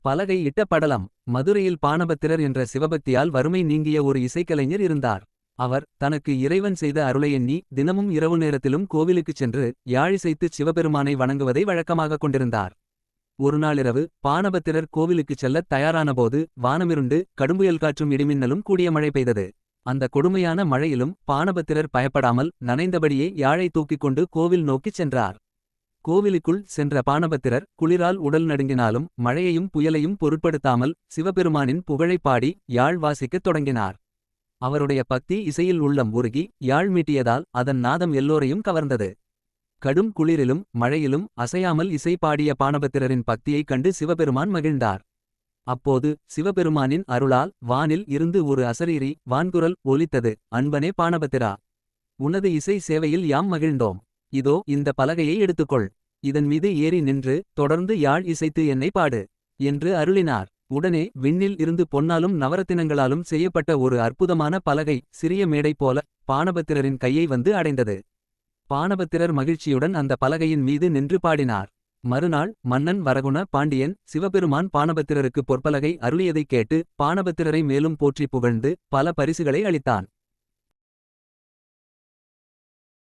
பலகை இட்ட படலம். மதுரையில் பாணபத்திரர் என்ற சிவபக்தியால் வறுமை நீங்கிய ஒரு இசைக்கலைஞர் இருந்தார். அவர் தனக்கு இறைவன் செய்த அருளை எண்ணி தினமும் இரவு நேரத்திலும் கோவிலுக்குச் சென்று யாழிசைத்துச் சிவபெருமானை வணங்குவதை வழக்கமாகக் கொண்டிருந்தார். ஒருநாளிரவு பாணபத்திரர் கோவிலுக்குச் செல்லத் தயாரானபோது வானமிருண்டு கடும்புயல் காற்றும் இடிமின்னலும் கூடிய மழை பெய்தது. அந்த கொடுமையான மழையிலும் பாணபத்திரர் பயப்படாமல் நனைந்தபடியே யாழை தூக்கிக் கொண்டு கோவில் நோக்கிச் சென்றார். கோவிலுக்குள் சென்ற பாணபத்திரர் குளிரால் உடல் நடுங்கினாலும் மழையையும் புயலையும் பொருட்படுத்தாமல் சிவபெருமானின் புகழைப் பாடி யாழ் வாசிக்கத் தொடங்கினார். அவருடைய பக்தி இசையில் உள்ளம் உருகி யாழ் மீட்டியதால் அதன் நாதம் எல்லோரையும் கவர்ந்தது. கடும் குளிரிலும் மழையிலும் அசையாமல் இசை பாடிய பாணபத்திரரின் பக்தியைக் கண்டு சிவபெருமான் மகிழ்ந்தார். அப்போது சிவபெருமானின் அருளால் வானில் இருந்து ஒரு அசரீரி வான்குரல் ஒலித்தது. அன்பனே பாணபத்திரா, உனது இசை சேவையில் யாம் மகிழ்ந்தோம். இதோ இந்த பலகையை எடுத்துக்கொள். இதன் மீது ஏறி நின்று தொடர்ந்து யாழ் இசைத்து என்னை பாடு என்று அருளினார். உடனே விண்ணில் இருந்து பொன்னாலும் நவரத்தினங்களாலும் செய்யப்பட்ட ஒரு அற்புதமான பலகை சிறிய மேடை போல பாணபத்திரரின் கையை வந்து அடைந்தது. பாணபத்திரர் மகிழ்ச்சியுடன் அந்த பலகையின் மீது நின்று பாடினார். மறுநாள் மன்னன் வரகுண பாண்டியன் சிவபெருமான் பாணபத்திரருக்கு பொற்பலகை அருளியதைக் கேட்டு பாணபத்திரரை மேலும் போற்றி புகழ்ந்து பல பரிசுகளை அளித்தான்.